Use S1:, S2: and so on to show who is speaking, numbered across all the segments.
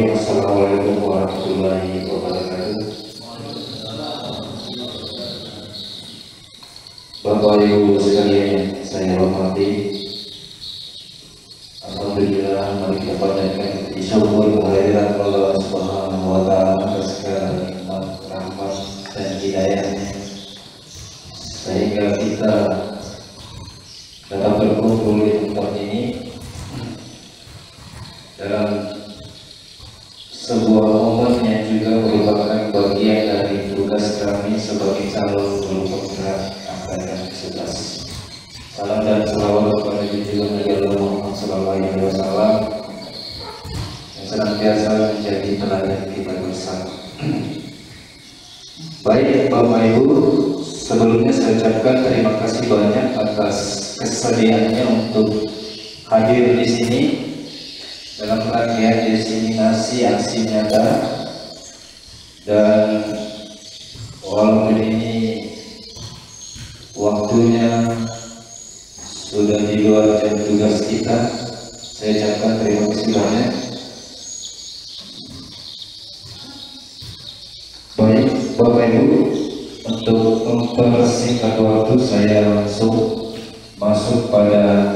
S1: Bismillahirrahmanirrahim. Assalamualaikum warahmatullahi wabarakatuh. Bapak Ibu sekalian yang saya hormati, alhamdulillah mari kita panjatkan syukur kehadiran Allah Subhanahu wa taala atas segala nikmat, rahmat dan hidayahnya, sehingga kita dapat berkumpul di tempat ini dalam sebuah momen yang juga merupakan bagian dari tugas kami sebagai calon guru penggerak angkatan 11. Salam dan salawat kepada junjungan Nabi Muhammad SAW yang senantiasa menjadi teladan kita bersama. Baik Bapak Ibu, sebelumnya saya ucapkan terima kasih banyak atas kesediaannya untuk hadir di sini dalam rangkaian diseminasi aksi nyata, dan walaupun ini waktunya sudah di luar jam tugas kita, saya ucapkan terima kasih banyak. Baik Bapak Ibu, untuk mempersingkat waktu saya langsung masuk pada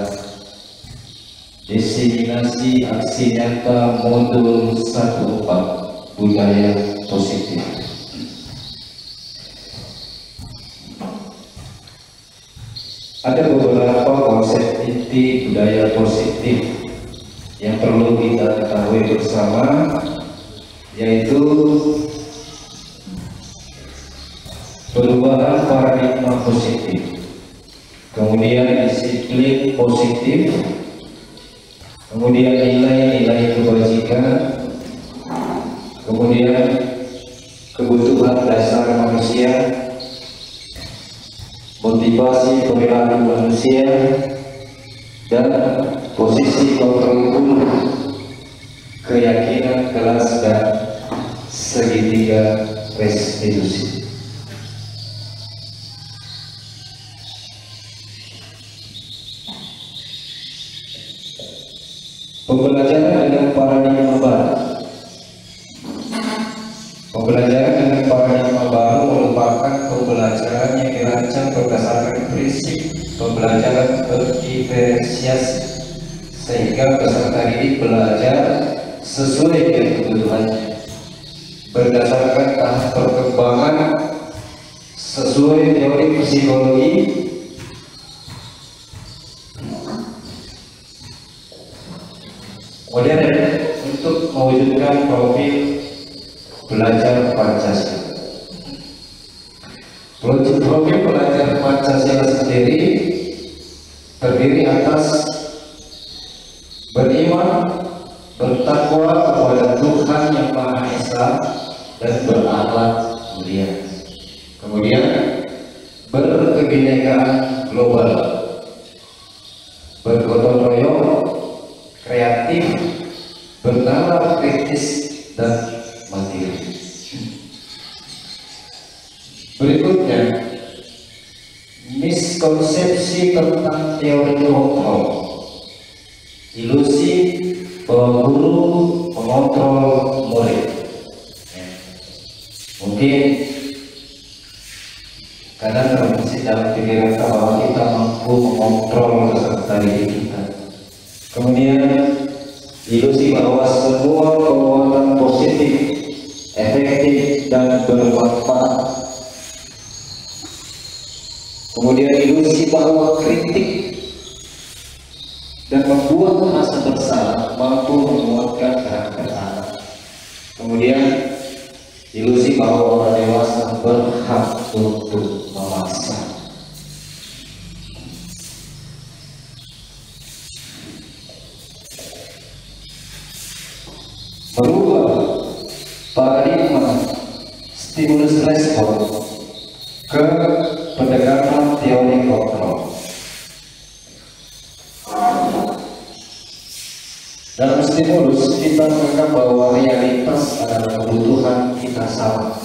S1: diseminasi aksi nyata modul 14 budaya positif. Ada beberapa konsep inti budaya positif yang perlu kita ketahui bersama, yaitu perubahan paradigma positif, kemudian disiplin positif, kemudian nilai-nilai kebajikan, kemudian kebutuhan dasar manusia, motivasi perilaku manusia, dan posisi kontrol guru, keyakinan kelas, dan segitiga restitusi. Pembelajaran dengan paradigma baru. Pembelajaran dengan paradigma baru merupakan pembelajaran yang dirancang berdasarkan prinsip pembelajaran berdiferensiasi, sehingga peserta didik belajar sesuai dengan kebutuhannya, berdasarkan tahap perkembangan sesuai teori psikologi, modern untuk mewujudkan profil belajar Pancasila. Profil belajar Pancasila sendiri terdiri atas beriman, bertakwa kepada Tuhan Yang Maha Esa, dan berakhlak mulia. Kemudian berkebinekaan global, bergotong royong, kreatif, bernalar kritis, dan mandiri. Berikutnya, miskonsepsi tentang teori kontrol, ilusi bahwa guru mengontrol murid. Mungkin kadang terbesit dalam pikiran kita bahwa kita mampu mengontrol peserta didik kita. Kemudian ilusi bahwa semua perbuatan positif, efektif, dan bermanfaat. Kemudian ilusi bahwa kritik dan membuat rasa bersalah mampu menguatkan karakter anak. Kemudian ilusi bahwa orang dewasa berhak untuk memaksa. Merubah paradigma stimulus respon ke pendekatan teori kontrol. Dalam stimulus kita menganggap bahwa realitas adalah kebutuhan kita sama.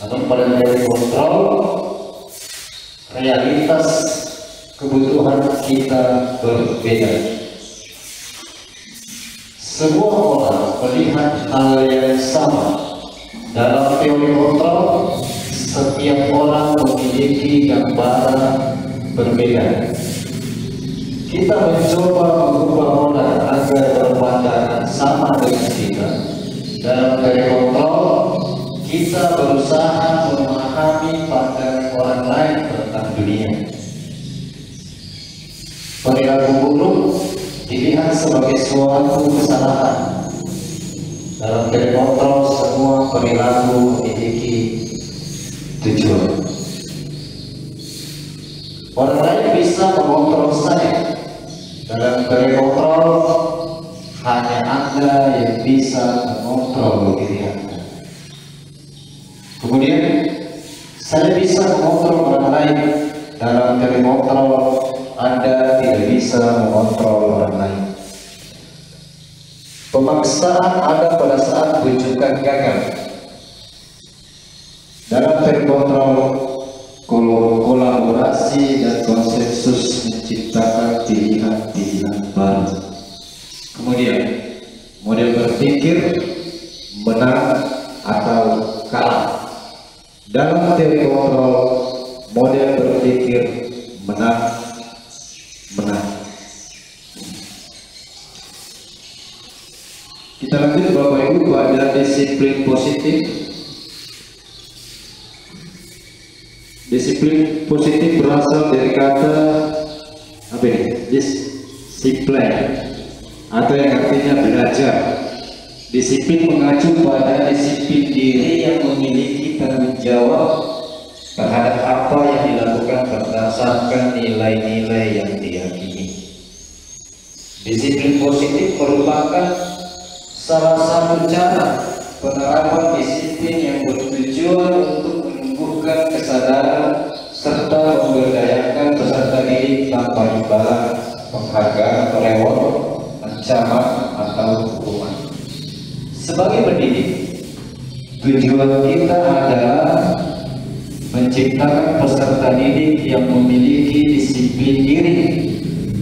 S1: Namun pada teori kontrol, realitas kebutuhan kita berbeda.
S2: semua orang melihat hal yang sama. Dalam teori kontrol, setiap orang memiliki gambaran berbeda. Kita mencoba mengubah orang agar berpandangan sama dengan kita. Dalam teori kontrol, kita berusaha memahami pandangan orang lain tentang dunia. Perilaku buruk dilihat sebagai suatu kesalahan. Dalam teori kontrol, semua perilaku memiliki tujuan. Orang lain bisa mengontrol saya. Dalam teori kontrol, hanya Anda yang bisa mengontrol diri Anda. Kemudian, saya bisa mengontrol orang lain. Dalam teori kontrol, Anda tidak bisa mengontrol orang lain. Pemaksaan ada pada saat rujukan gagal. Dalam teori kontrol, kolaborasi dan konsensus menciptakan pilihan-pilihan baru. Kemudian, model berpikir menang atau kalah. Dalam teori kontrol, model berpikir menang. Kita lanjut Bapak Ibu pada disiplin positif. Disiplin positif berasal dari kata apa ini? Disiplin, atau yang artinya belajar. Disiplin mengacu pada disiplin diri yang memiliki tanggung jawab terhadap apa yang dilakukan berdasarkan nilai-nilai yang diyakini. Disiplin positif merupakan salah satu cara penerapan disiplin yang bertujuan untuk menumbuhkan kesadaran serta memberdayakan peserta didik tanpa imbalan, penghargaan, reward, ancaman, atau hukuman. Sebagai pendidik, tujuan kita adalah menciptakan peserta didik yang memiliki disiplin diri,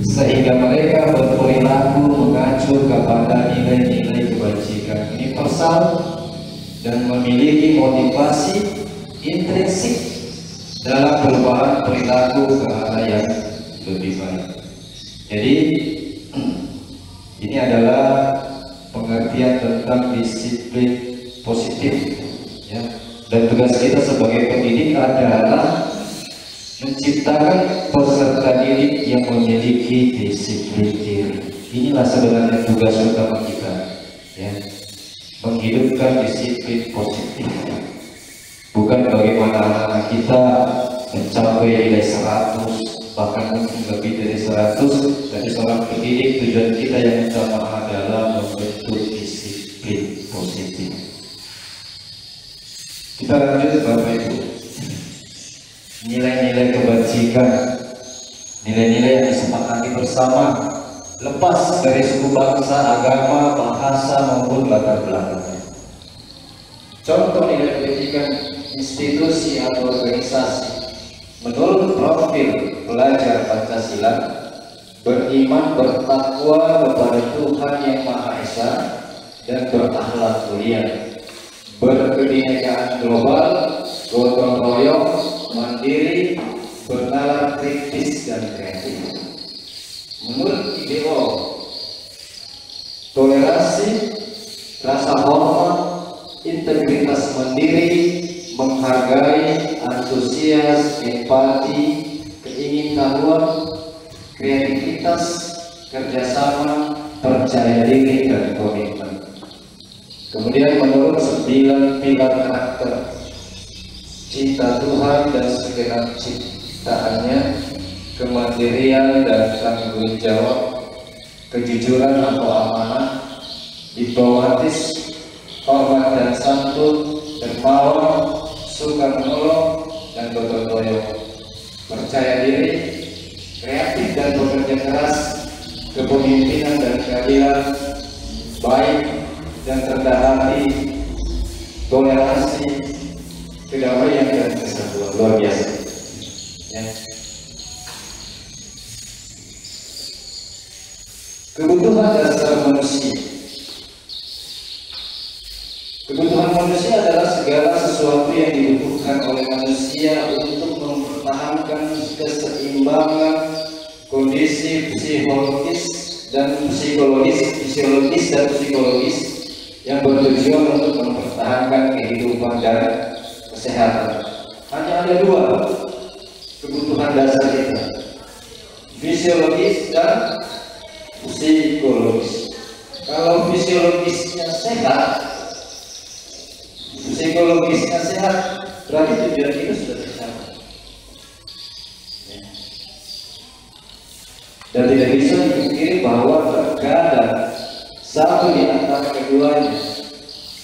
S2: sehingga mereka berperilaku mengacu kepada nilai-nilai kebajikan universal dan memiliki motivasi intrinsik dalam perubahan perilaku ke arah yang lebih baik. Jadi ini adalah pengertian tentang disiplin positif, ya. Dan tugas kita sebagai pendidik adalah menciptakan peserta didik yang memiliki disiplin diri. Inilah sebenarnya tugas utama kita, ya. Menghidupkan disiplin positif. Bukan bagaimana anak kita mencapai nilai 100, bahkan mungkin lebih dari 100. Dari seorang pendidik, tujuan kita yang utama adalah membentuk disiplin positif. Kita lanjut Bapak Ibu. Nilai-nilai kebajikan, nilai-nilai yang disepakati bersama, lepas dari suku bangsa, agama, bahasa maupun latar belakang. Contoh nilai kebajikan institusi atau organisasi menurut profil pelajar Pancasila: beriman, bertakwa kepada Tuhan Yang Maha Esa, dan berakhlak mulia, berkebinekaan global, gotong royong, mandiri, bernalar kritis dan kreatif. Menurut IDO, toleransi, rasa hormat, integritas mandiri, menghargai, antusias, empati, keingintahuan, kreativitas, kerjasama, percaya diri, dan komitmen. Kemudian menurut 9 pilar karakter: cinta Tuhan dan segenap ciptaannya, kemandirian dan tanggung jawab, kejujuran atau amanah, diplomatis, hormat dan santun, dermawan, suka menolong, dan gotong royong, percaya diri, kreatif dan bekerja keras, kepemimpinan dan keadilan, baik dan rendah hati, toleransi, kedamaian dan kesatuan. Luar biasa, ya. Kebutuhan dasar manusia
S1: Kebutuhan manusia adalah segala sesuatu yang dibutuhkan oleh manusia untuk mempertahankan keseimbangan kondisi fisiologis dan psikologis yang bertujuan untuk mempertahankan kehidupan dan kesehatan. Hanya ada dua kebutuhan dasar kita, fisiologis dan psikologis. Kalau fisiologisnya sehat, psikologisnya sehat, berarti tujuan kita sudah tercapai. Dan tidak bisa dipungkiri bahwa terkadang satu di antara keduanya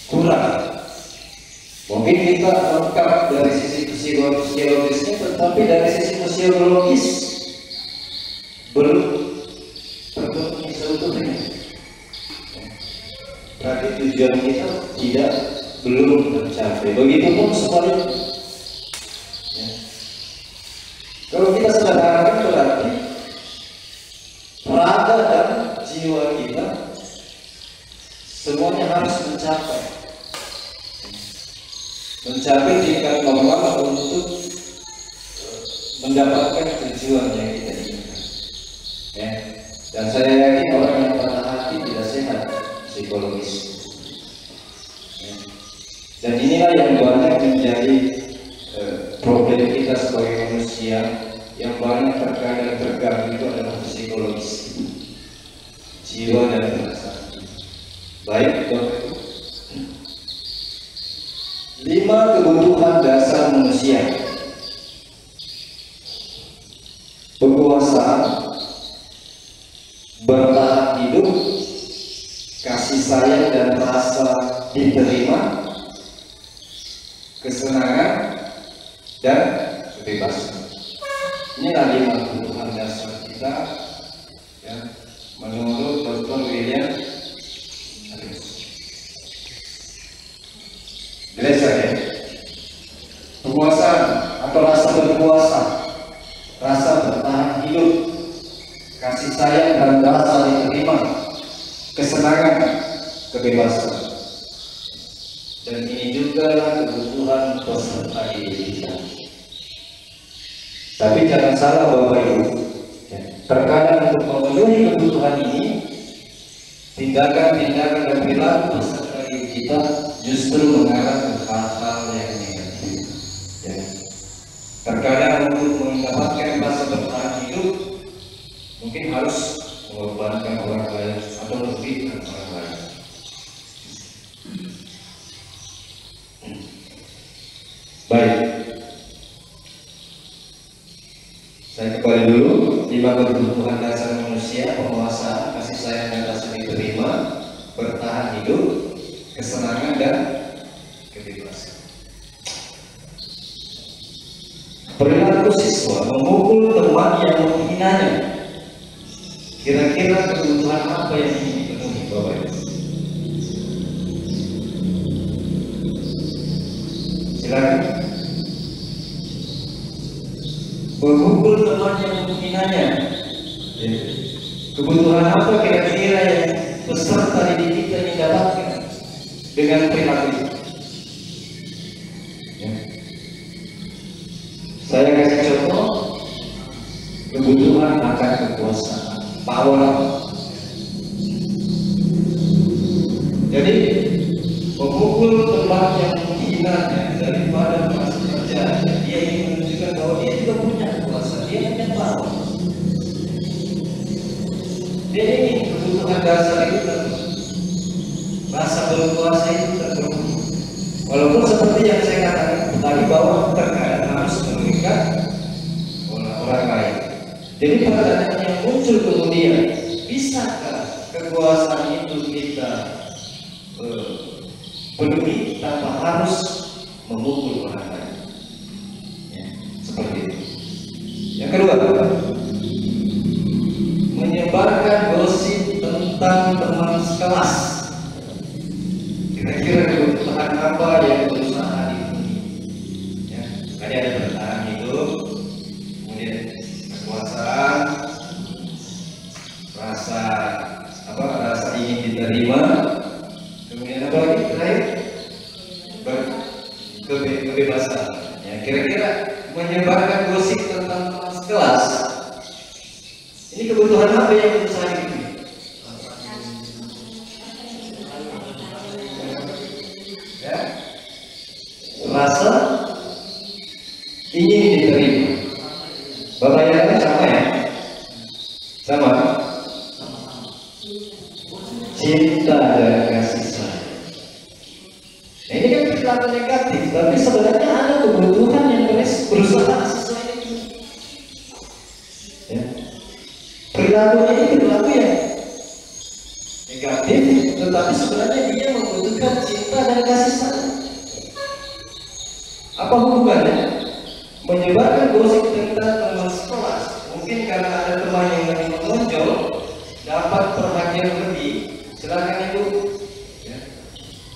S1: kurang. Mungkin kita lengkap dari sisi psikologisnya, tetapi dari sisi sosiologis belum terpenuhi seutuhnya. Berarti tujuan kita belum tercapai. Begitupun sebaliknya. Kalau kita sederhanakan berarti raga dan jiwa kita semuanya harus mencapai tingkat normal untuk mendapatkan tujuan yang kita inginkan. Ya. Dan saya yakin orang yang patah hati tidak sehat psikologis. Ya. Dan inilah yang banyak menjadi problem kita sebagai manusia, yang banyak terkadang terganggu itu adalah psikologis, jiwa dan perasaan. Baik, Bapak Ibu. 5 kebutuhan dasar manusia: penguasaan, bertahan hidup, kasih sayang dan rasa diterima, kesenangan, dan kebebasan. Inilah 5 kebutuhan dasar kita, ya, menurut Dr. William Glasser, ya. Penguasaan atau rasa berkuasa, rasa bertahan hidup, kasih sayang dan rasa diterima, kesenangan, kebebasan. Dan ini juga kebutuhan peserta didik kita. Tapi jangan salah Bapak Ibu, terkadang untuk memenuhi kebutuhan ini, tindakan-tindakan dan perilaku peserta didik kita justru mengarah ke hal-hal yang negatif. Ya. Terkadang untuk mendapatkan rasa bertahan hidup, mungkin harus mengorbankan orang lain atau merugikan orang lain. Baik, saya kembali dulu. 5 kebutuhan dasar manusia: penguasaan, kasih sayang dan rasa diterima, bertahan hidup, kesenangan dan kebebasan. Perilaku siswa memukul teman yang menghinanya. Kira-kira kebutuhan apa yang ingin dipenuhi Bapak Ibu? Silakan. Memukul teman yang menghinanya. Kebutuhan apa kira-kira yang peserta didik kita ini dapatkan dengan perilaku itu? Ya. Saya kasih contoh, kebutuhan akan kekuasaan, power. Jadi memukul teman yang menghinanya daripada merasa terjadi, dia ingin menunjukkan bahwa dia juga punya kekuasaan, dia punya power. Dia ingin kebutuhan dasar itu terpenuhi, rasa berkuasa itu terpenuhi. Walaupun seperti yang saya katakan tadi bahwa terkadang harus merugikan orang lain. Jadi pertanyaan yang muncul kemudian, bisakah kekuasaan itu kita penuhi tanpa harus memukul orang lain? Ya, seperti itu. Yang kedua, menyebarkan gosip tentang teman sekelas. Kira-kira kebutuhan apa yang berusaha dipenuhi? Ya, tadi ada bertahan hidup, kemudian kekuasaan, rasa ingin diterima, kemudian apa lagi terakhir?
S3: kebebasan. Ya, kira-kira menyebarkan gosip tentang teman sekelas. Ini kebutuhan apa yang berusaha ini? Ya, rasa ingin diterima. Bapak yang sama ya? Sama. Cinta dan kasih sayang. Nah, ini kan perilaku negatif, tapi sebenarnya ada kebutuhan yang berusaha sesuai itu. Ya. Perilakunya ini perilaku yang negatif, tetapi sebenarnya dia membutuhkan cinta dan kasih sayang. Apa hubungannya? Menyebarkan gosip tentang teman sekelas, mungkin karena ada teman yang lebih menonjol, dapat perhatian lebih. Silakan ibu. Ya.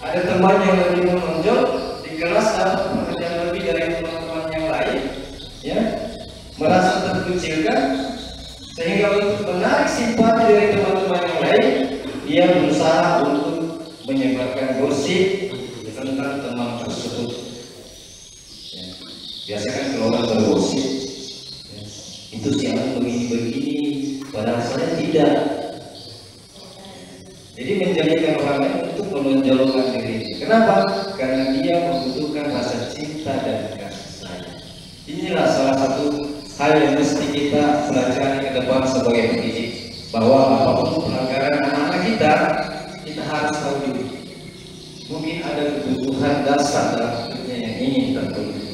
S3: Ada teman yang lebih menonjol di kelas, dapat perhatian lebih dari teman-teman yang lain, ya, merasa terkucilkan, sehingga untuk menarik simpati dari teman-teman yang lain, dia berusaha untuk menyebarkan gosip tentang teman tersebut. Ya. Biasanya kan kalau orang bergosip, ya, itu siapa begini-begini, padahal saya tidak. Jadi menjadikan orang lain untuk menonjolkan diri. Kenapa? Karena dia membutuhkan rasa cinta dan kasih sayang. Inilah salah satu hal yang mesti kita pelajari ke depan sebagai pendidik, bahwa apapun pelanggaran anak-anak kita harus tahu dulu. Mungkin ada kebutuhan dasar dalam hidupnya yang ingin terpenuhi.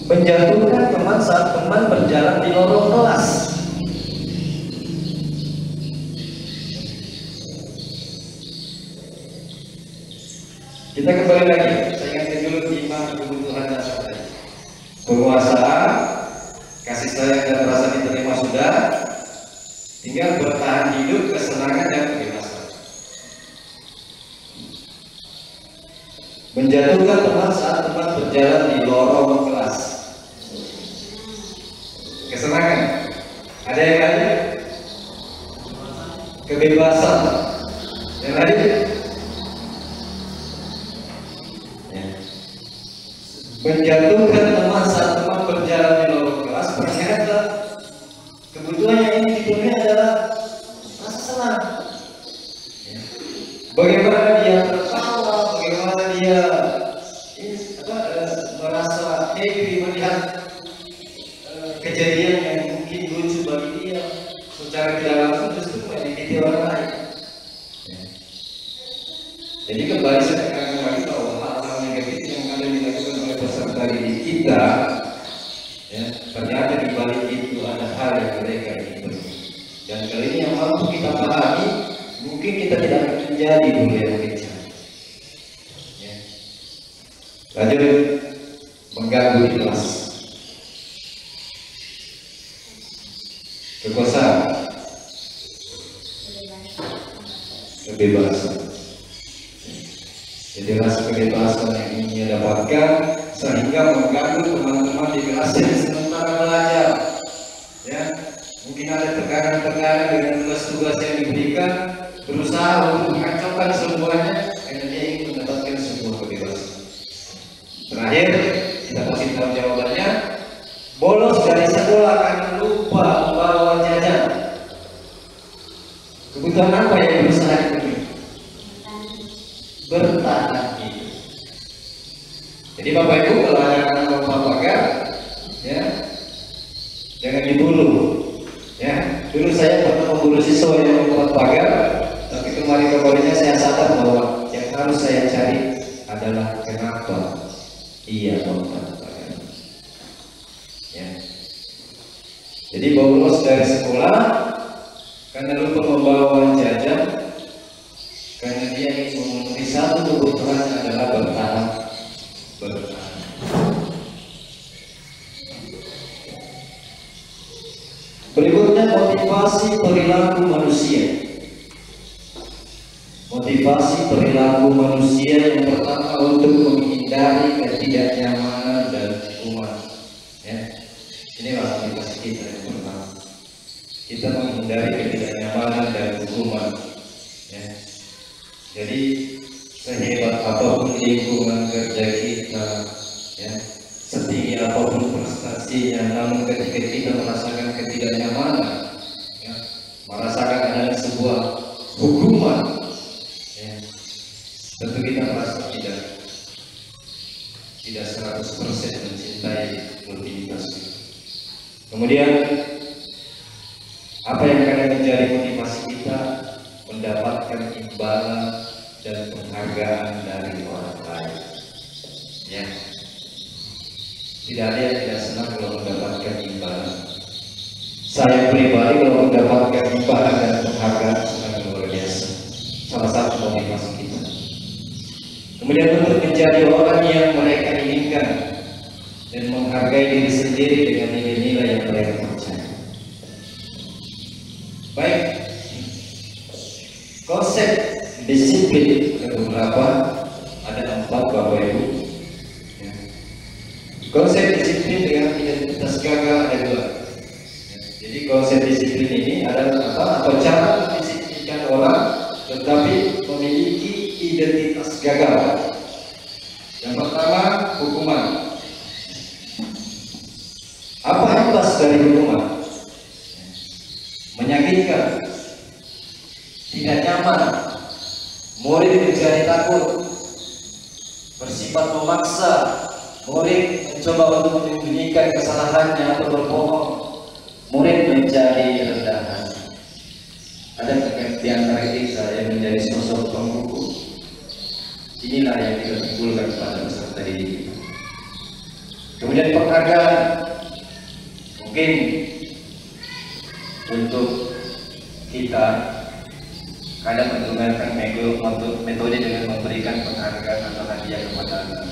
S3: Menjatuhkan teman saat teman berjalan di lorong kelas. Kita kembali lagi, saya ingatkan dulu 5 kebutuhan dasar tadi. Penguasaan, kasih sayang dan rasa diterima sudah, tinggal bertahan hidup, kesenangan dan kebebasan. Menjatuhkan teman saat teman berjalan di lorong kelas. Kesenangan, ada yang lain? Kebebasan, yang lain? Menjatuhkan teman saat teman berjalan di lorong kelas, ternyata kebutuhan yang ingin dipenuhi adalah rasa senang. Bagaimana dia tertawa, bagaimana dia merasa happy melihat kejadian yang mungkin lucu bagi dia, secara tidak langsung justru menyakiti orang lain. Jadi kembali saya katakan lagi bahwa hal-hal negatif yang ada dilakukan oleh peserta didik kita, ya, ternyata di balik itu ada hal yang mereka ingin. Dan kali ini yang mampu kita pahami, mungkin kita tidak akan menjadi guru yang kejam. Ya. Lanjut, mengganggu di kelas. Kekuasaan, kebebasan. Jadi rasa kebebasan yang ingin dia dapatkan sehingga mengganggu teman-teman di kelas yang sementara belajar. Ya, mungkin ada tekanan-tekanan dengan tugas-tugas yang diberikan, berusaha untuk mengacaukan semuanya karena dia ingin mendapatkan sebuah kebebasan. Terakhir, kita kasih tahu jawabannya. Bolos dari sekolah karena lupa membawa jajan. Kebutuhan apa yang berusaha dipenuhi? Bertahan hidup. Jadi Bapak Ibu, kalau ada anak lompat pagar, ya, jangan diburu. Ya, dulu saya pernah memburu siswa yang lompat pagar, tapi kemarin-kemarinnya saya sadar bahwa yang harus saya cari adalah kenapa ia lompat pagar. Ya. Jadi bolos dari sekolah karena lupa membawa jajan. Karena dia ingin memenuhi satu kebutuhan adalah bertahan. Berikutnya motivasi perilaku manusia. Motivasi perilaku manusia yang pertama untuk menghindari ketidaknyamanan dan hukuman. Ya, ini motivasi kita yang pertama. Kita menghindari ketidaknyamanan dan hukuman. Ya. Jadi sehebat apapun lingkungan kerja kita, ya, setinggi apapun prestasinya, namun ketika kita merasakan ketidaknyamanan, ya, merasakan adanya sebuah hukuman, ya, tentu kita merasa tidak 100% mencintai rutinitas. Kemudian apa yang akan menjadi motivasi kita? Mendapatkan imbalan dan penghargaan dari orang lain. Ya, tidak ada yang tidak senang kalau mendapatkan imbalan. Saya pribadi kalau mendapatkan imbalan dan penghargaan sangat luar biasa. Salah satu motivasi kita. Kemudian untuk menjadi orang yang mereka inginkan dan menghargai diri sendiri dengan nilai-nilai yang mereka percaya. Baik, konsep disiplin ada beberapa, ada 4 Bapak Ibu. Ya. Konsep disiplin dengan identitas gagal ada 2. Ya. Jadi konsep disiplin ini adalah apa? Atau cara mendisiplinkan orang tetapi memiliki identitas gagal. Yang pertama, hukuman. Apa imbas dari hukuman? Menyakitkan, tidak nyaman, murid menjadi takut, bersifat memaksa, murid mencoba untuk menyembunyikan kesalahannya atau berbohong, murid menjadi rendah hati. Ada di antara kita yang menjadi sosok penghukum. Inilah yang kita timbulkan pada peserta didik. Kemudian penghargaan, mungkin untuk kita kadang menggunakan metode dengan memberikan penghargaan atau hadiah kepada anak.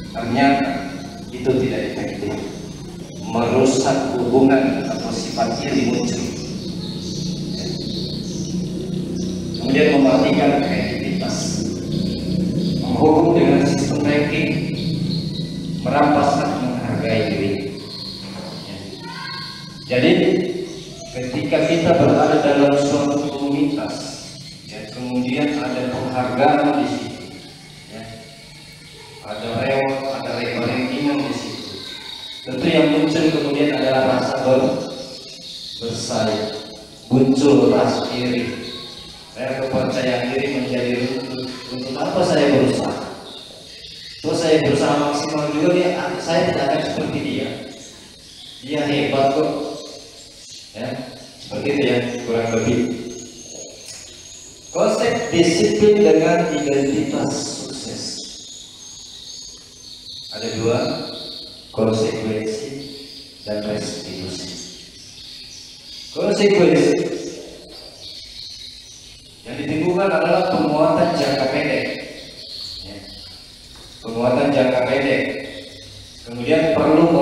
S3: Ternyata itu tidak efektif, merusak hubungan atau sifat iri muncul. Kemudian mematikan kreativitas, menghukum dengan sistem ranking, merampas hak menghargai diri. Jadi ketika kita berada dalam suatu komunitas, ya, kemudian ada penghargaan di situ, ya, ada reward, ada rankingan di situ. Tentu yang muncul kemudian adalah rasa bersaing, muncul rasa iri, kepercayaan diri menjadi runtuh. Untuk apa saya berusaha? Terus saya berusaha maksimal juga, saya tidak akan seperti dia. Dia hebat kok. Ya, seperti itu ya, kurang lebih. Konsep disiplin dengan identitas sukses. Ada 2, konsekuensi dan restitusi. Konsekuensi yang ditimbulkan adalah penguatan jangka pendek. Ya. Penguatan jangka pendek. Kemudian perlu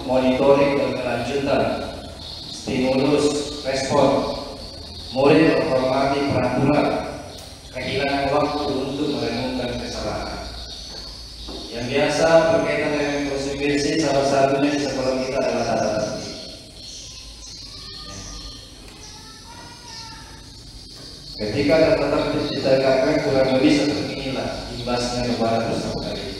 S3: monitoring berkelanjutan. Stimulus, respon, murid menghormati peraturan, kehilangan waktu untuk merenungkan kesalahan. Yang biasa berkaitan dengan konsekuensi, salah satunya di sekolah kita adalah catatan. Ketika catatan ditegakkan kurang lebih seperti inilah imbasnya kepada peserta didik.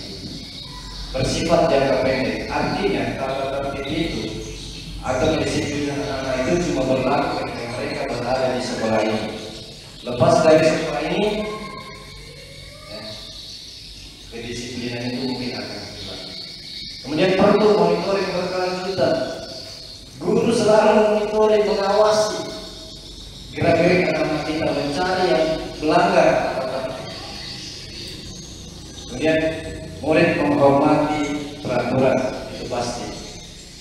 S3: Bersifat jangka pendek, artinya catatan itu atau disiplin anak itu cuma berlaku ketika mereka berada di sekolah ini. Lepas dari sekolah ini, ya, kedisiplinan itu mungkin akan hilang. Kemudian perlu monitoring berkelanjutan. Guru selalu monitoring, mengawasi gerak-gerik anak-anak kita, mencari yang melanggar. Kemudian murid menghormati peraturan, itu pasti.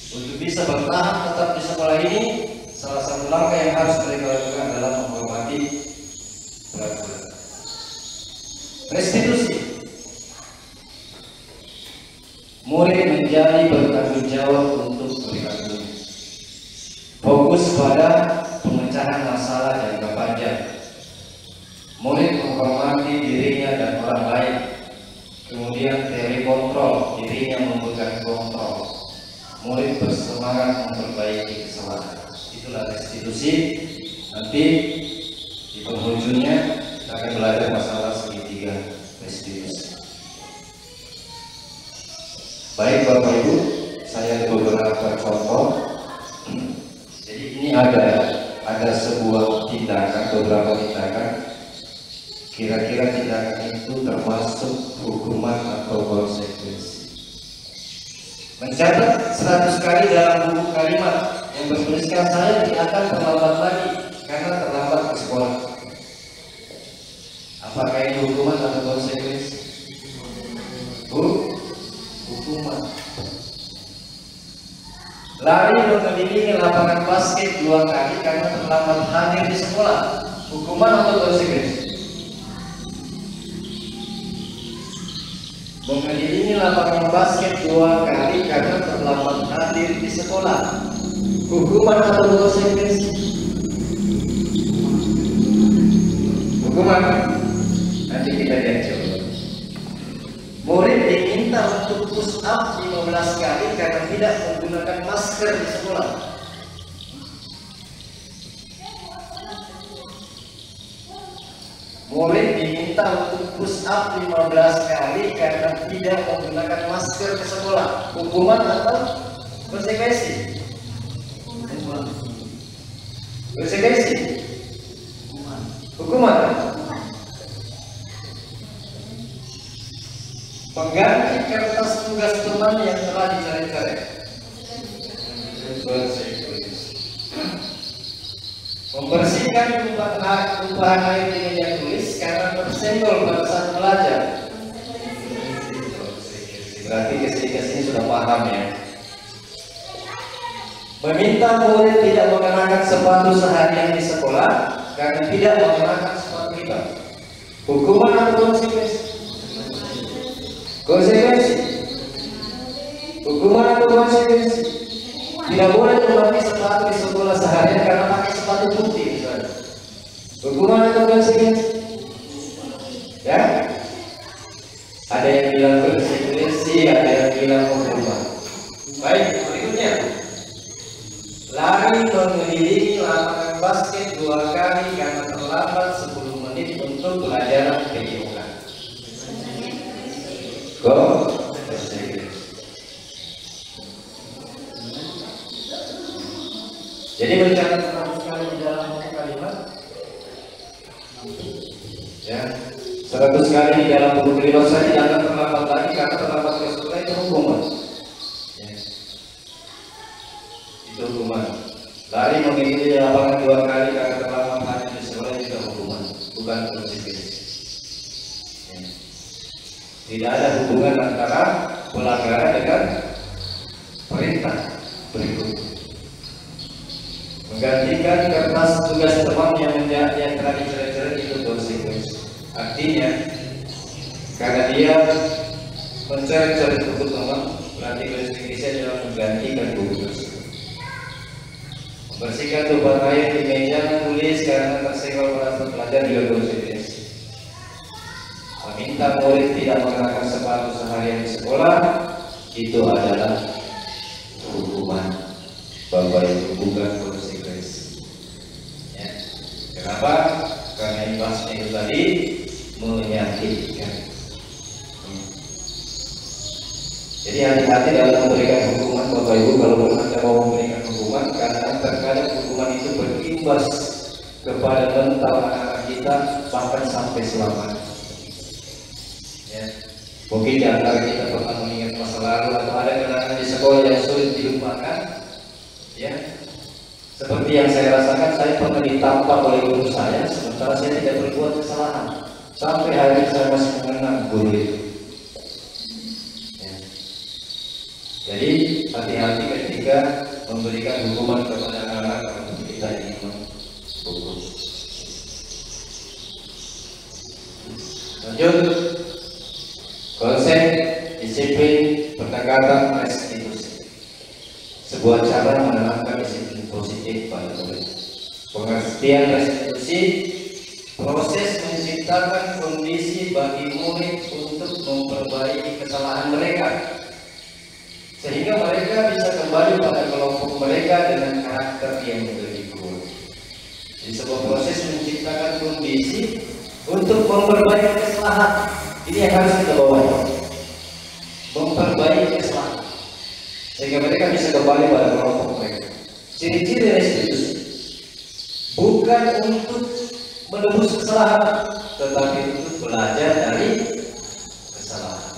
S3: Untuk bisa bertahan tetap di sekolah ini, salah satu langkah yang harus mereka lakukan adalah menghormati peraturan. Restitusi. Murid menjadi bertanggung jawab untuk perilaku. Fokus pada pemecahan masalah jangka panjang. Murid menghormati dirinya dan orang lain. Kemudian teori kontrol, dirinya memegang kontrol. Murid bersemangat memperbaiki kesalahan. Itulah restitusi. Nanti di penghujungnya kita akan belajar masalah segitiga
S2: restitusi. Baik Bapak Ibu, saya ada beberapa contoh. Jadi ini ada sebuah tindakan, beberapa tindakan. Kira-kira tindakan itu termasuk hukuman atau konsekuensi. Mencatat 100 kali dalam buku kalimat yang bertuliskan saya tidak akan terlambat lagi karena terlambat ke sekolah. Apakah ini hukuman atau konsekuensi? Hukuman. Lari mengelilingi lapangan basket 2 kali karena terlambat hadir di sekolah. Hukuman atau konsekuensi? Mengelilingi lapangan basket 2 kali karena terlambat hadir di sekolah. Hukuman atau konsekuensi? Hukuman. Nanti kita lihat coba. Murid diminta untuk push up 15 kali karena tidak menggunakan masker di sekolah. Murid diminta untuk push up 15 kali karena tidak menggunakan masker di sekolah. Hukuman atau konsekuensi? Konsekuensi? Hukuman. Mengganti kertas tugas teman yang telah dicoret-coret. Membersihkan tumpahan air di meja tulis karena tersenggol pada saat belajar. Berarti kesini sudah paham ya. Meminta murid tidak mengenakan sepatu seharian di sekolah karena tidak mengenakan sepatu hitam. Hukuman atau konsekuensi? Konsekuensi. Hukuman atau konsekuensi? Tidak boleh memakai sepatu di sekolah seharian karena pakai sepatu putih misalnya. Hukuman atau konsekuensi? Ya? Ada yang bilang konsekuensi, ada yang bilang hukuman. Baik, berikutnya. Lari mengelilingi lapangan basket 2 kali karena terlambat 10 menit untuk pelajaran PJOK. Jadi mencatat 100 kali di dalam buku kalimat, ya, 100 kali di dalam buku kalimat saya tidak akan terlambat lagi karena terlambat ke sekolah itu hukuman. Ya. Itu hukuman. Lari mengelilingi lapangan 2 kali karena terlambat hadir di sekolah itu hukuman, bukan konsekuensi. Ya. Tidak ada hubungan antara pelanggaran dengan perintah berikut. Menggantikan kertas tugas teman yang telah dicoret-coret itu konsekuensi. Artinya, karena dia mencoret-coret buku teman, berarti konsekuensi adalah menggantikan buku tersebut. Membersihkan tumpahan air di meja tulis karena tersenggol pada saat belajar juga konsekuensi. Meminta murid tidak mengenakan sepatu seharian di sekolah itu adalah hukuman. Bapak itu bukan konsekuensi. Ya. Kenapa? Karena imbasnya itu tadi menyakitkan. Jadi hati-hati dalam memberikan hukuman Bapak Ibu kalau Anda mau memberikan hukuman, karena terkadang hukuman itu berimbas kepada mental anak-anak kita bahkan sampai selamanya. Ya. Mungkin di antara kita pernah mengingat masa lalu atau ada kenangan di sekolah yang sulit dilupakan. Ya, seperti yang saya rasakan, saya pernah ditampar oleh guru saya, sementara saya tidak berbuat kesalahan. Sampai hari ini saya masih mengenang guru itu. Ya. Jadi hati-hati ketika memberikan hukuman kepada anak-anak kalau kita ingin menghukum. Lanjut, konsep disiplin pendekatan restitusi. Sebuah cara menanamkan disiplin positif pada murid. Pengertian restitusi, proses menciptakan kondisi bagi murid untuk memperbaiki kesalahan mereka, sehingga mereka bisa kembali pada kelompok mereka dengan karakter yang lebih kuat. Di sebuah proses menciptakan kondisi untuk memperbaiki kesalahan, Ini yang harus kita bawa, memperbaiki kesalahan sehingga mereka bisa kembali pada kelompok mereka. Ciri-ciri restitusi bukan untuk menebus kesalahan, tetapi untuk belajar dari kesalahan.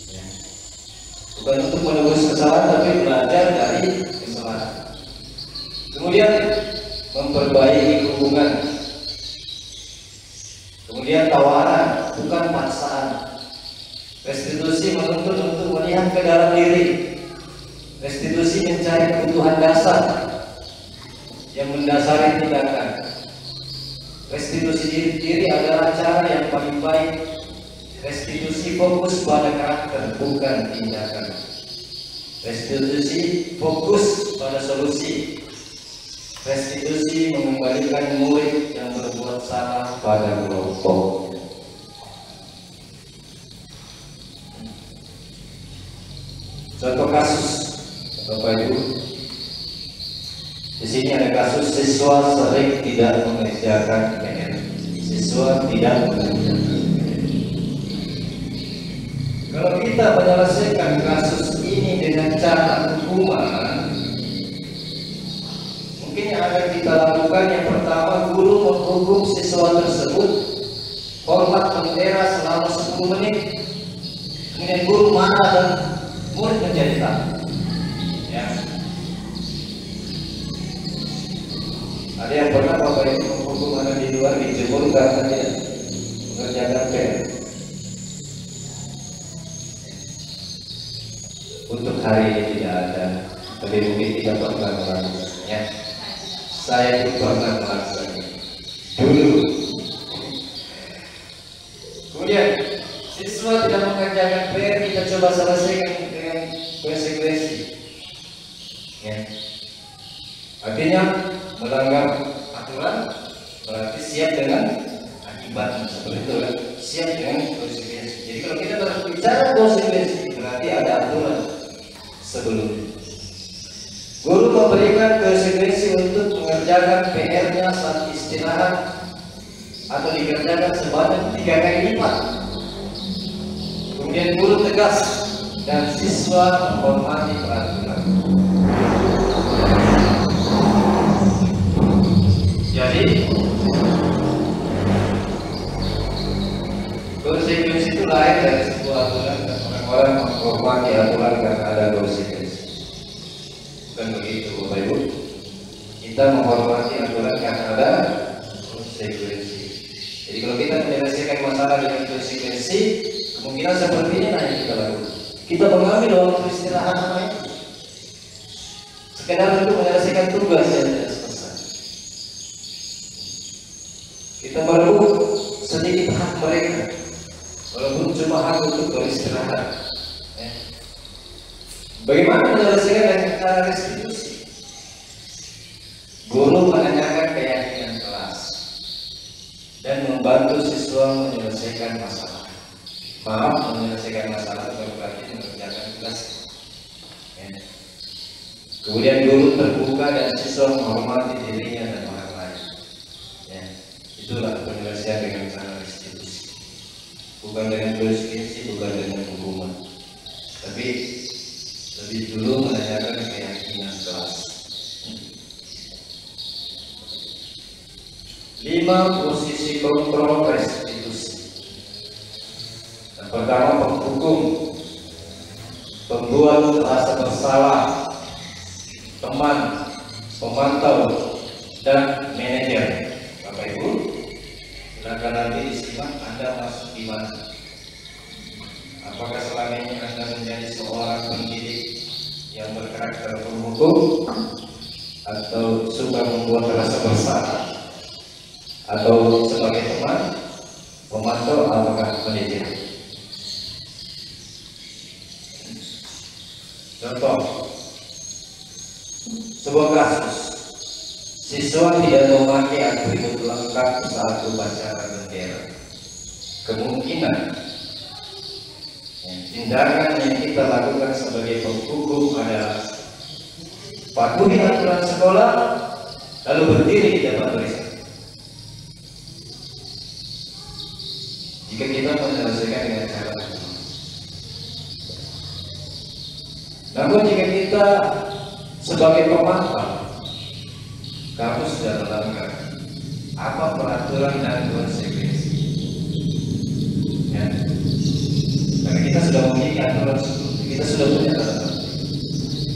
S2: Ya. Bukan untuk menebus kesalahan, tapi belajar dari kesalahan. Kemudian memperbaiki hubungan. Kemudian tawaran, bukan paksaan. Restitusi menuntut untuk melihat ke dalam diri. Restitusi mencari kebutuhan dasar yang mendasari tindakan. Restitusi diri adalah cara yang paling baik. Restitusi fokus pada karakter, bukan tindakan. Restitusi fokus pada solusi. Restitusi mengembalikan murid yang berbuat salah pada kelompok. Contoh kasus, Bapak Ibu. Di sini ada kasus siswa sering tidak mengerjakan PR. Siswa tidak mengerjakan PR. Kalau kita menyelesaikan kasus ini dengan cara hukuman, mungkin yang akan kita lakukan yang pertama, guru menghukum siswa tersebut hormat bendera selama 10 menit. Kemudian guru marah dan murid menjadi takut. Ya. Ada yang pernah Bapak Ibu menghukum anak di luar dijemur karena dia mengerjakan PR? Untuk hari ini tidak ada, tapi mungkin tidak pernah melakukannya. Saya pun pernah melakukannya dulu. Kemudian siswa tidak mengerjakan PR, kita coba selesaikan dengan konsekuensi. Ya. Artinya melanggar aturan berarti siap dengan akibat, seperti itu kan? Siap dengan konsekuensi. Jadi kalau kita berbicara konsekuensi berarti ada aturan sebelumnya. Guru memberikan konsekuensi untuk mengerjakan PR-nya saat istirahat atau dikerjakan sebanyak 3 kali lipat. Kemudian guru tegas dan siswa menghormati peraturan. Jadi konsekuensi itu lahir dari sebuah aturan dan orang-orang menghormati aturan karena ada konsekuensi. Bukan begitu Bapak Ibu. Kita menghormati aturan karena ada konsekuensi. Jadi kalau kita menyelesaikan masalah dengan konsekuensi, kemungkinan seperti ini yang kita lakukan. Kita mengambil waktu istirahat apa itu? Sekedar untuk menyelesaikan tugas yang tidak selesai. Kita merebut sedikit hak mereka, walaupun cuma hak untuk beristirahat. Ya. Bagaimana menyelesaikan dengan cara restitusi? Guru menanyakan keyakinan kelas dan membantu siswa menyelesaikan masalah. Maaf, menyelesaikan masalah bukan berarti mengerjakan tugas. Ya. Kemudian guru terbuka dan siswa menghormati dirinya dan orang lain. Ya. Itulah penyelesaian dengan cara restitusi. Bukan dengan konsekuensi, bukan dengan hukuman. Tapi lebih dulu menanyakan keyakinan kelas. 5 posisi kontrol restitusi. Yang pertama, penghukum, pembuat merasa bersalah, teman, pemantau, dan manajer. Bapak Ibu, silakan nanti disimak Anda masuk di mana. Apakah selama ini Anda menjadi seorang pendidik yang berkarakter penghukum, atau suka membuat rasa bersalah, atau sebagai teman, pemantau, apakah manajer? Contoh, sebuah kasus, siswa tidak memakai atribut lengkap saat upacara bendera. Kemungkinan tindakan yang kita lakukan sebagai penghukum adalah patuhi aturan sekolah, lalu berdiri di depan tulisan. jika kita menyelesaikan dengan cara itu. Namun jika kita sebagai pemantau, kamu sudah melanggar apa peraturan dan konsekuensi, ya. Karena kita sudah memiliki aturan seperti kita sudah punya aturan.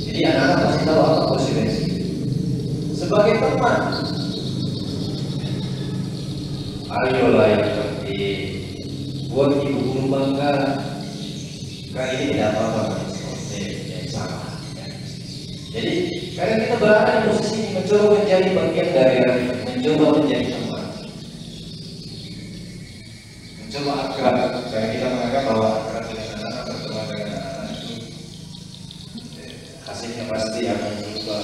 S2: Jadi anak-anak pasti tahu apa konsekuensi. Sebagai teman, ayolah yang penting buat ibu guru bangga. Kali ini tidak apa-apa yang sama. Ya. Jadi karena kita berada di posisi ini, mencoba menjadi bagian dari, mencoba menjadi teman, mencoba akrab. Karena kita menganggap bahwa akrab dengan anak, berteman dengan anak itu hasilnya pasti akan berubah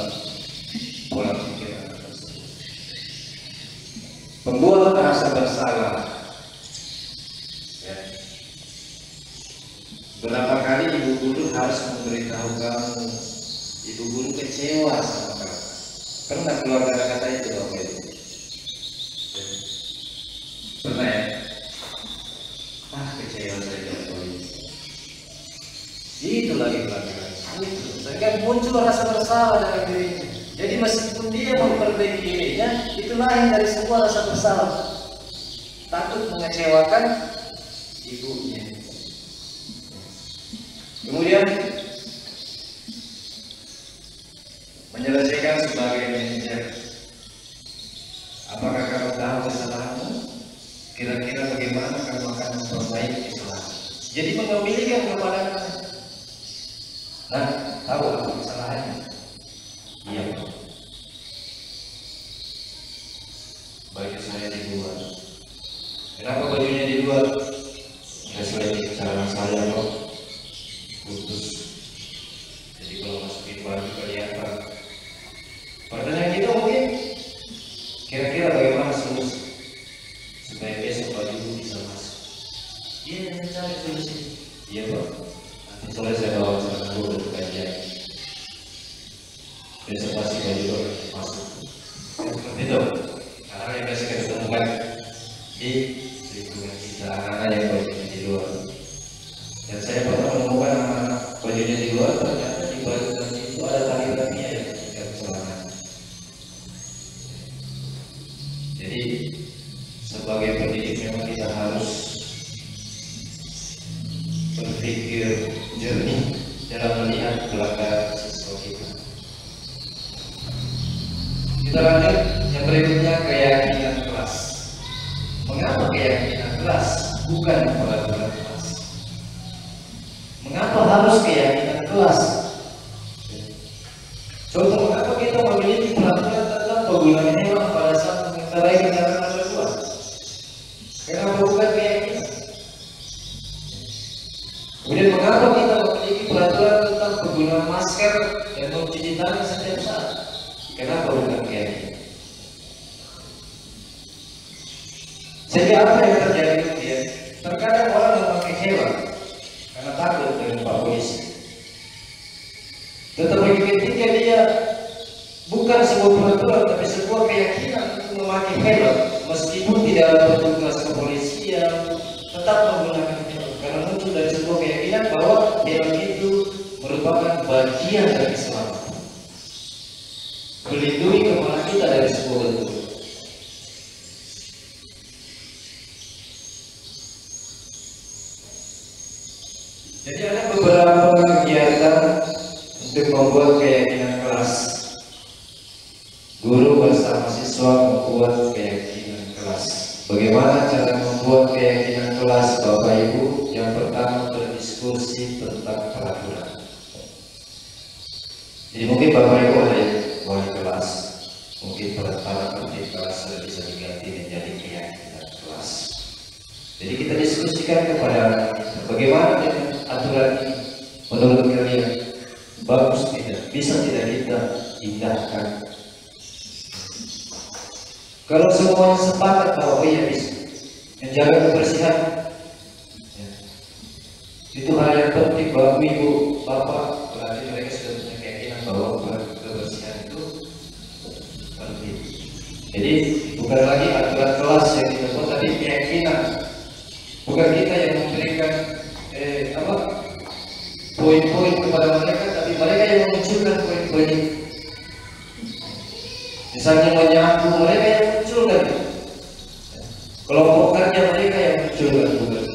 S2: pola pikir anak tersebut. Membuat rasa bersalah. Ya. Berapa kali ibu guru harus memberitahu kamu, ibu guru kecewa sama kamu. Pernah keluar kata-kata itu Bapak Ibu? Pernah ya? Kecewa saya Bapak Ibu. Itu lagi belakang. Sehingga muncul rasa bersalah dalam dirinya. Jadi meskipun dia memperbaiki dirinya, itu lahir dari sebuah rasa bersalah. Takut mengecewakan ibunya. Kemudian menyelesaikan sebagai manajer. Apakah kamu tahu kesalahanmu? Kira-kira bagaimana kamu akan memperbaiki kesalahan? Jadi mengembalikan kepada nah, tahu apa kesalahannya? Iya. Baju saya dibuat. Kenapa bajunya dibuat? Sesuai cara saya kok putus. Jadi kalau masukin baju kelihatan. Pertanyaan kita mungkin kira-kira bagaimana solusi supaya besok baju bisa masuk? Dia yang mencari solusi. Iya Pak. Nanti sore saya bawa sana dulu untuk kajian. Besok pasti baju masuk. Seperti itu. Karena yang biasa kita temukan di lingkungan kita, anak-anak yang bajunya di luar. Dan saya pernah menemukan anak-anak bajunya di luar, ternyata di baju itu ada tali-talinya yang tidak celana. Jadi sebagai pendidik memang kita harus berpikir jernih dalam melihat belakang siswa kita. Kita lanjut yang berikutnya, keyakinan kelas. Mengapa keyakinan kelas bukan peraturan kelas? Mengapa harus keyakinan kelas? Contoh, mengapa kita memiliki peraturan tentang penggunaan hewan pada saat mengendarai kendaraan berbuat? Kenapa bukan keyakinan? Kemudian mengapa kita memiliki peraturan tentang penggunaan masker dan mencuci tangan setiap saat? Kenapa bukan keyakinan? Sehingga apa yang terjadi kemudian? Terkadang orang memakai hewan karena takut dengan Pak Polisi. Tetapi ketika dia bukan sebuah peraturan tapi sebuah keyakinan untuk memakai helm, meskipun tidak ada petugas kepolisian, tetap menggunakan helm karena muncul dari sebuah keyakinan bahwa helm itu merupakan bagian dari keselamatan, melindungi kepala kita dari sebuah bentuk. Jadi ada beberapa kegiatan untuk membuat keyakinan kelas. Guru bersama siswa membuat keyakinan kelas. Bagaimana cara membuat keyakinan kelas, Bapak Ibu? Yang pertama, berdiskusi tentang peraturan. Jadi mungkin Bapak Ibu ada yang wali kelas, mungkin para pendidik kelas sudah bisa diganti menjadi keyakinan kelas. Jadi kita diskusikan kepada bagaimana dengan aturan ini menurut kalian, bagus tidak, bisa tidak kita indahkan? Kalau semuanya sepakat bahwa iya bisa menjaga kebersihan, ya, itu hal yang penting bagi ibu bapak, berarti mereka sudah punya keyakinan bahwa kebersihan itu penting. Jadi bukan lagi aturan kelas yang dibuat tadi, keyakinan. Bukan
S3: tipenya. Misalnya menyapu, mereka yang muncul kan, kelompok kerja mereka yang muncul kan, bukan?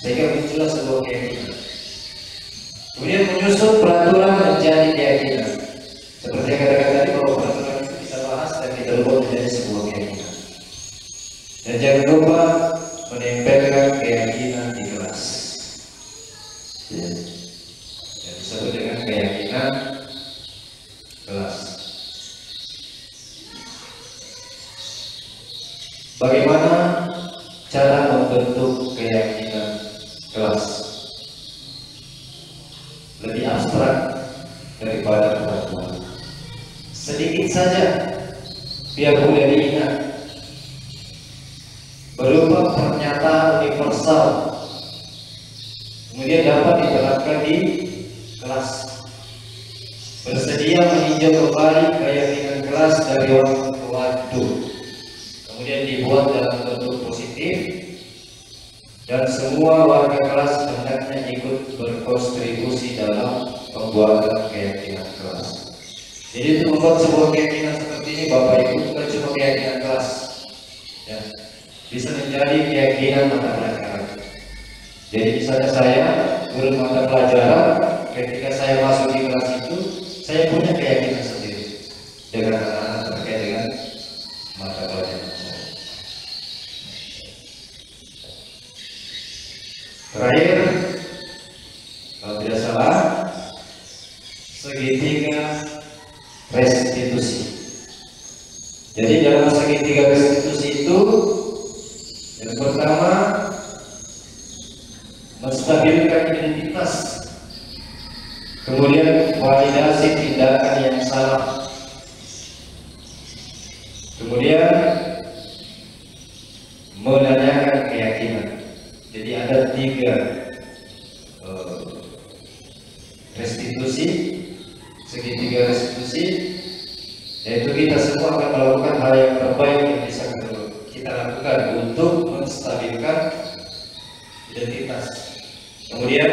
S3: Sehingga muncullah sebuah keyakinan. Kemudian menyusun peraturan menjadi keyakinan. Seperti yang katakan tadi bahwa peraturan itu kita bahas dan kita ubah menjadi sebuah keyakinan. Dan jangan lupa menempelkan keyakinan di kelas. Ya. Yang disebut dengan keyakinan kelas. Bagaimana cara membentuk keyakinan kelas? Lebih abstrak daripada peraturan. Sedikit saja biar mudah diingat, berupa pernyataan universal, kemudian dapat diterapkan di kelas. Bersedia meninjau kembali keyakinan kelas dari waktu ke waktu, kemudian dibuat dalam bentuk positif, dan semua warga kelas hendaknya ikut berkontribusi dalam pembuatan keyakinan kelas. Jadi untuk membuat sebuah keyakinan seperti ini, Bapak Ibu, bukan cuma keyakinan kelas, ya, bisa menjadi keyakinan mata pelajaran. Jadi misalnya saya guru mata pelajaran, ketika saya masuk di kelas itu, saya punya keyakinan sendiri dengan anak-anak terkait dengan mata pelajaran. Terakhir, kalau tidak salah, segitiga restitusi. Jadi dalam segitiga restitusi itu, yang pertama, menstabilkan identitas, kemudian validasi tindakan yang salah, kemudian menanyakan keyakinan. Jadi ada 3 restitusi, segitiga restitusi, yaitu kita semua akan melakukan hal yang terbaik yang bisa kita lakukan untuk menstabilkan identitas. Kemudian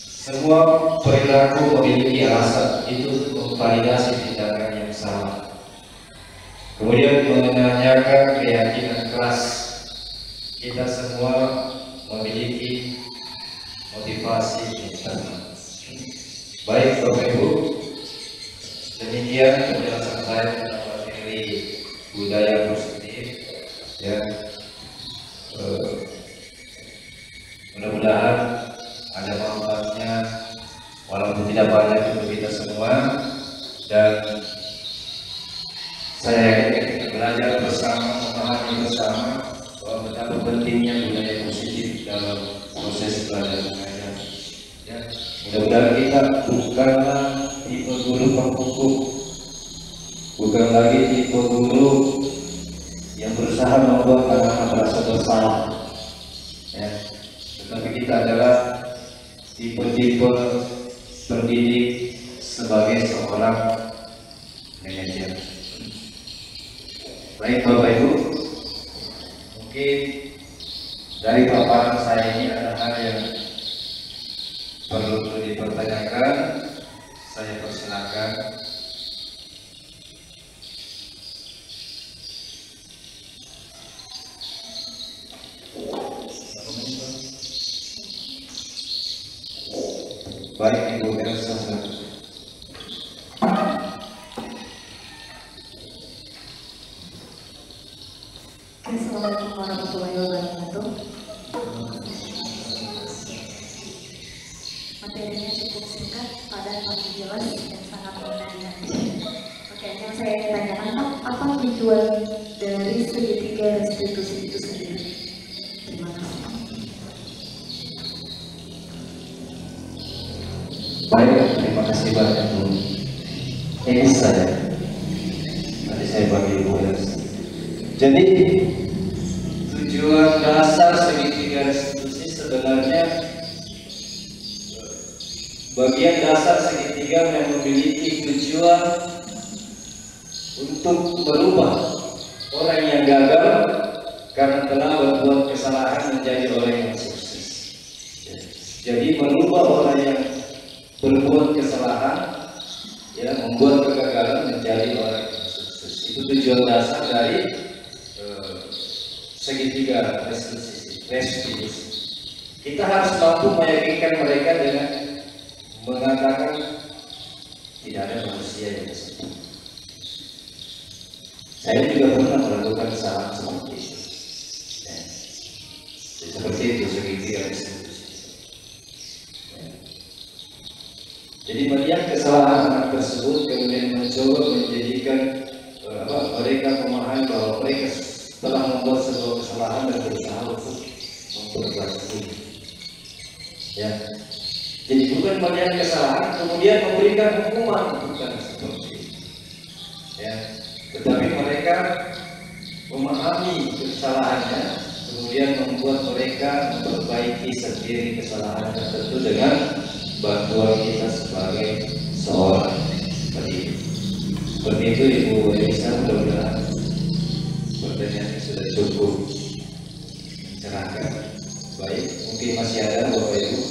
S3: semua perilaku memiliki alasan, itu untuk memvalidasi tindakan yang salah. Kemudian menanyakan keyakinan kelas. Kita semua memiliki motivasi internal. Baik Bapak Ibu, demikian penjelasan saya tentang materi budaya positif. Ya, mudah-mudahan ada manfaatnya, walaupun tidak banyak untuk kita semua. Dan saya yakin kita belajar bersama, memahami bersama bahwa betapa pentingnya budaya positif dalam proses belajar mengajar. Ya, mudah-mudahan kita bukanlah tipe guru penghukum, bukan lagi tipe guru yang berusaha membuat anak-anak merasa bersalah. Ya, tetapi kita adalah tipe-tipe pendidik sebagai seorang manajer. Baik Bapak Ibu, mungkin dari paparan saya ini ada hal yang perlu dipertanyakan. Saya persilakan. Baik Ibu Elsa.
S4: Assalamualaikum warahmatullahi wabarakatuh. Materinya cukup singkat, padat, tapi jelas dan sangat menarik. Oke, yang saya tanyakan, apa tujuan dari segitiga restitusi itu sendiri? Terima kasih.
S3: Baik, terima kasih banyak Bu. Ini saya. Nanti saya bagi Ibu Elsa. Jadi tujuan dasar segitiga restitusi sebenarnya bagian dasar segitiga yang memiliki tujuan untuk merubah orang yang gagal karena telah berbuat kesalahan menjadi orang yang sukses. Jadi merubah orang yang berbuat
S2: tujuan dasar dari segitiga restitusi. Kita harus mampu meyakinkan mereka dengan mengatakan tidak ada manusia yang sempurna. Saya juga pernah melakukan kesalahan seperti itu. Ya. Seperti itu segitiga restitusi. Ya. Jadi melihat kesalahan anak tersebut kemudian mencoba menjadikan mereka memahami bahwa mereka telah membuat sebuah kesalahan dan berusaha untuk memperbaiki. Ya. Jadi bukan melihat kesalahan kemudian memberikan hukuman, bukan seperti itu. Ya. Tetapi mereka memahami kesalahannya, kemudian membuat mereka memperbaiki sendiri kesalahannya, tentu dengan bantuan kita sebagai seorang pendidik. Seperti itu Ibu Elisa, mudah-mudahan pertanyaannya sudah cukup mencerahkan. Baik, mungkin masih ada Bapak Ibu.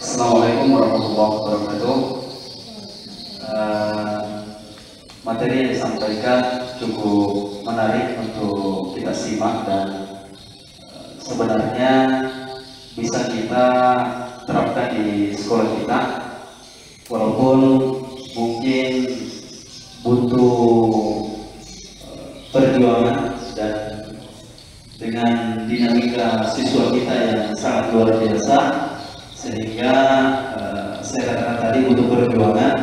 S1: Assalamualaikum warahmatullahi wabarakatuh. Materi yang disampaikan cukup menarik untuk kita simak dan sebenarnya bisa kita terapkan di sekolah kita, walaupun mungkin butuh perjuangan dan dengan dinamika siswa kita yang sangat luar biasa, sehingga saya katakan tadi butuh perjuangan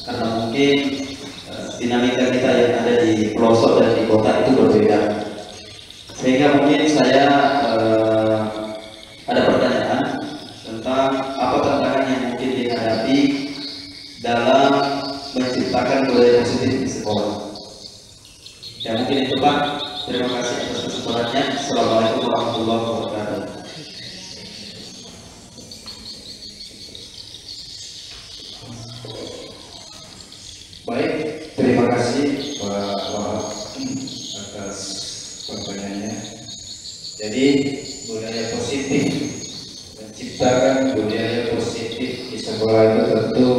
S1: karena mungkin dinamika kita yang ada di pelosok dan di kota itu berbeda, sehingga mungkin saya ada pertanyaan tentang apa tantangan yang mungkin dihadapi dalam menciptakan budaya positif di sekolah. Ya mungkin itu Pak. Terima kasih atas kesempatannya. Assalamualaikum warahmatullahi wabarakatuh.
S2: Baik, terima kasih Pak Wahab atas pertanyaannya. Jadi budaya positif, menciptakan budaya positif di sekolah itu tentu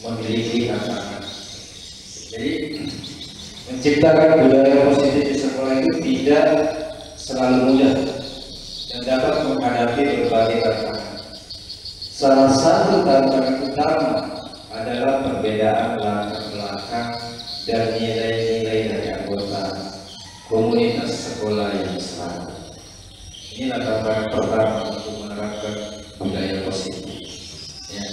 S2: memiliki tantangan. Jadi menciptakan budaya positif di sekolah itu tidak selalu mudah dan dapat menghadapi berbagai tantangan. Salah satu tantangan utama adalah perbedaan latar belakang dan nilai-nilai dari anggota komunitas sekolah yang sama. Inilah tantangan pertama untuk menerapkan budaya positif. Ya.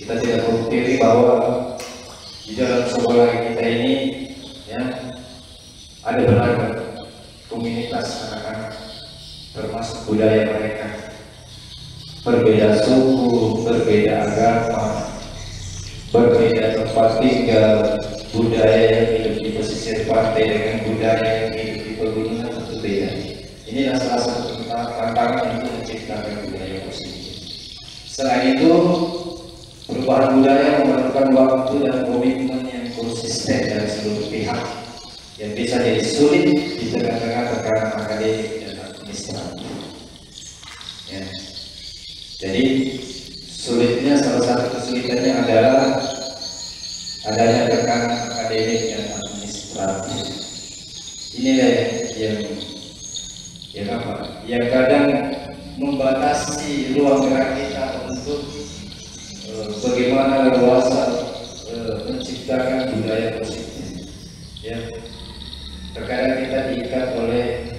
S2: Kita tidak berpikir bahwa di dalam sekolah kita ini, ya, ada beragam komunitas anak-anak, termasuk budaya mereka. Berbeda suku, berbeda agama, berbeda tempat tinggal, budaya yang hidup di pesisir pantai dengan budaya yang hidup di pegunungan tentu beda. Inilah salah satu tantangan untuk menciptakan budaya positif. Selain itu, perubahan budaya memerlukan waktu dan komitmen yang konsisten dari seluruh pihak, yang bisa jadi sulit di tengah-tengah tekanan akademik dan administratif. Ya. Jadi sulitnya, salah satu kesulitannya adalah adanya tekanan akademik dan administratif. Inilah yang kadang membatasi ruang gerak kita untuk bagaimana leluasa menciptakan budaya positif. Ya, terkadang kita diikat oleh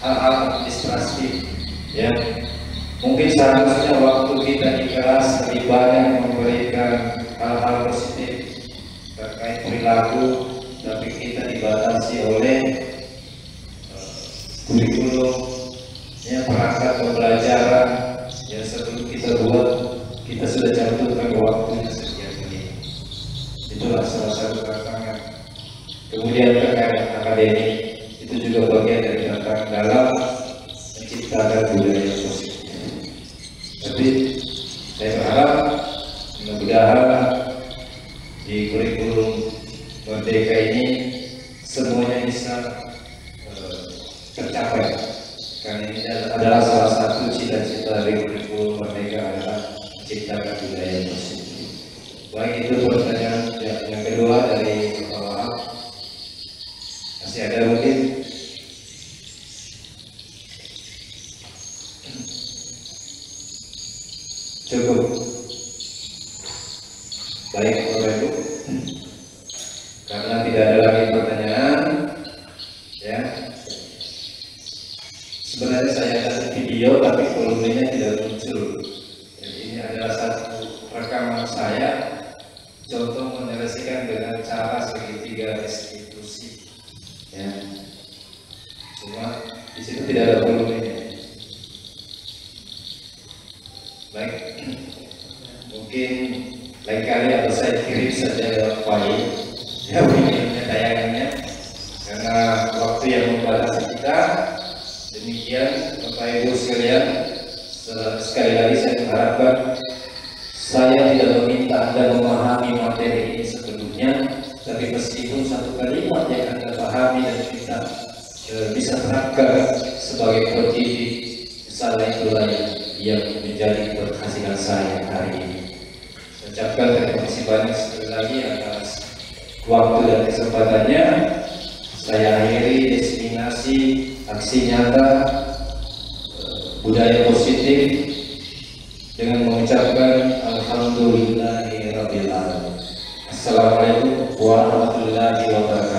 S2: hal-hal administratif. Ya, mungkin seharusnya waktu kita di kelas lebih banyak memberikan hal-hal positif terkait perilaku, tapi kita dibatasi oleh kurikulum, ya, perangkat pembelajaran. Ya, sebelum kita buat, kita sudah cantumkan waktunya sekian menit. Itulah salah satu tantangan. Kemudian terkait akademik, itu juga bagian dari tantangan dalam menciptakan budaya positif. Tapi Baik Bapak Ibu, karena tidak ada lagi pertanyaan, ya. Sebenarnya saya kasih video tapi volumenya tidak muncul. Jadi ini adalah satu rekaman saya, contoh menyelesaikan dengan cara segitiga restitusi. Ya. Cuma di situ tidak ada volumenya. Baik, mungkin lain kali atau saya kirim saja file ya videonya tayangannya karena waktu yang membatasi kita. Demikian Bapak Ibu sekalian, sekali lagi saya mengharapkan saya tidak meminta Anda memahami materi ini sebelumnya, tapi meskipun satu kalimat yang Anda pahami dan kita bisa terapkan sebagai pendidik, misalnya itulah yang menjadi keberhasilan saya hari ini. Ucapkan terima kasih banyak sekali lagi atas waktu dan kesempatannya. Saya akhiri destinasi aksi nyata budaya positif dengan mengucapkan alhamdulillahirabbil alamin. Assalamualaikum warahmatullahi wabarakatuh.